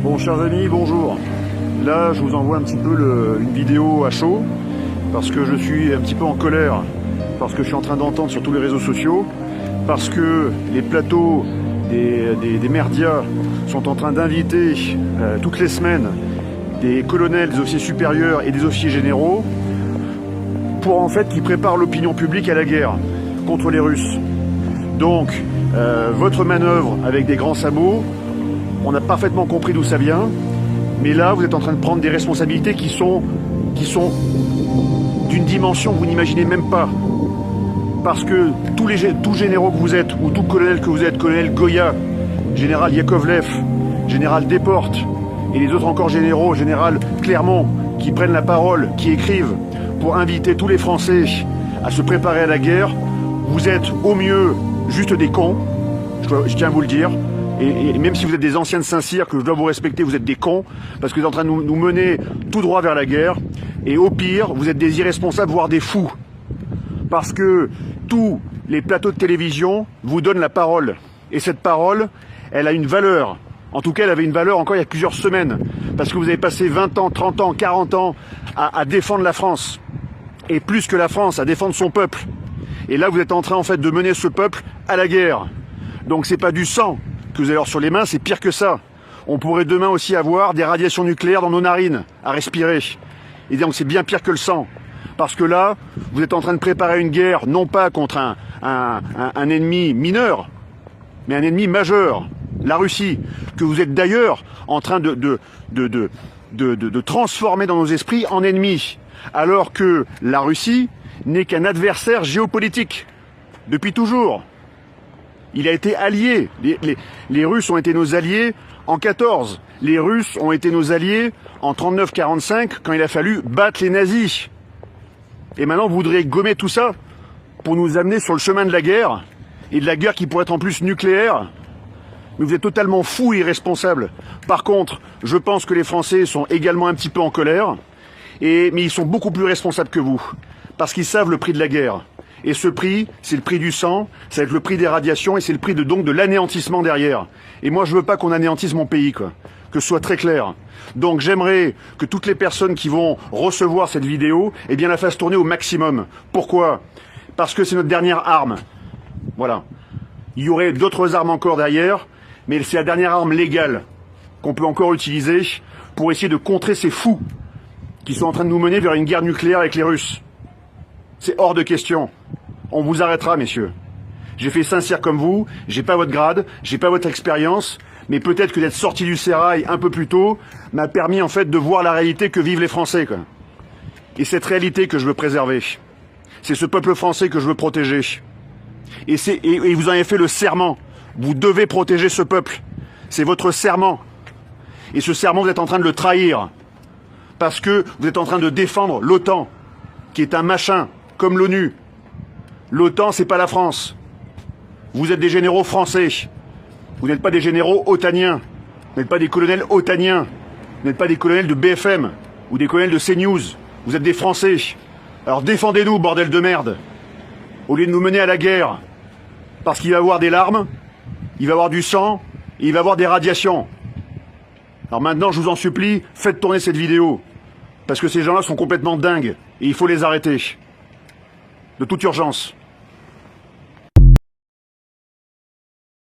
Bon, chers amis, bonjour. Là, je vous envoie un petit peu une vidéo à chaud, parce que je suis un petit peu en colère, parce que je suis en train d'entendre sur tous les réseaux sociaux, parce que les plateaux des merdias sont en train d'inviter toutes les semaines des colonels, des officiers supérieurs et des officiers généraux pour en fait qu'ils préparent l'opinion publique à la guerre contre les Russes. Donc, votre manœuvre avec des grands sabots, on a parfaitement compris d'où ça vient, mais là, vous êtes en train de prendre des responsabilités qui sont d'une dimension que vous n'imaginez même pas. Parce que tous généraux que vous êtes, ou tout colonel que vous êtes, colonel Goya, général Yakovlev, général Desportes, et les autres encore généraux, général Clermont, qui prennent la parole, qui écrivent pour inviter tous les Français à se préparer à la guerre, vous êtes au mieux juste des cons, je tiens à vous le dire. Et même si vous êtes des anciens de Saint-Cyr, que je dois vous respecter, vous êtes des cons, parce que vous êtes en train de nous mener tout droit vers la guerre. Et au pire, vous êtes des irresponsables, voire des fous. Parce que tous les plateaux de télévision vous donnent la parole. Et cette parole, elle a une valeur. En tout cas, elle avait une valeur encore il y a plusieurs semaines. Parce que vous avez passé 20 ans, 30 ans, 40 ans à défendre la France. Et plus que la France, à défendre son peuple. Et là, vous êtes en train, en fait, de mener ce peuple à la guerre. Donc, c'est pas du sang que vous avez alors sur les mains, c'est pire que ça. On pourrait demain aussi avoir des radiations nucléaires dans nos narines à respirer. Et donc c'est bien pire que le sang. Parce que là, vous êtes en train de préparer une guerre, non pas contre un ennemi mineur, mais un ennemi majeur, la Russie, que vous êtes d'ailleurs en train de transformer dans nos esprits en ennemi. Alors que la Russie n'est qu'un adversaire géopolitique, depuis toujours. Il a été allié. Les Russes ont été nos alliés en 14. Les Russes ont été nos alliés en 39-45 quand il a fallu battre les nazis. Et maintenant, vous voudriez gommer tout ça pour nous amener sur le chemin de la guerre, et de la guerre qui pourrait être en plus nucléaire. Mais vous êtes totalement fous et irresponsables. Par contre, je pense que les Français sont également un petit peu en colère, mais ils sont beaucoup plus responsables que vous, parce qu'ils savent le prix de la guerre. Et ce prix, c'est le prix du sang, ça va être le prix des radiations et c'est le prix donc de l'anéantissement derrière. Et moi, je veux pas qu'on anéantisse mon pays, quoi. Que ce soit très clair. Donc, j'aimerais que toutes les personnes qui vont recevoir cette vidéo, eh bien, la fassent tourner au maximum. Pourquoi? Parce que c'est notre dernière arme. Voilà. Il y aurait d'autres armes encore derrière, mais c'est la dernière arme légale qu'on peut encore utiliser pour essayer de contrer ces fous qui sont en train de nous mener vers une guerre nucléaire avec les Russes. C'est hors de question. On vous arrêtera, messieurs. J'ai fait Saint-Cyr comme vous, j'ai pas votre grade, j'ai pas votre expérience, mais peut-être que d'être sorti du sérail un peu plus tôt m'a permis en fait de voir la réalité que vivent les Français, quoi. Et cette réalité que je veux préserver. C'est ce peuple français que je veux protéger. Et vous en avez fait le serment. Vous devez protéger ce peuple. C'est votre serment. Et ce serment, vous êtes en train de le trahir. Parce que vous êtes en train de défendre l'OTAN, qui est un machin, comme l'ONU. L'OTAN, c'est pas la France. Vous êtes des généraux français. Vous n'êtes pas des généraux otaniens. Vous n'êtes pas des colonels otaniens. Vous n'êtes pas des colonels de BFM ou des colonels de CNews. Vous êtes des Français. Alors défendez-nous, bordel de merde. Au lieu de nous mener à la guerre. Parce qu'il va y avoir des larmes, il va y avoir du sang, et il va y avoir des radiations. Alors maintenant, je vous en supplie, faites tourner cette vidéo. Parce que ces gens-là sont complètement dingues. Et il faut les arrêter. De toute urgence.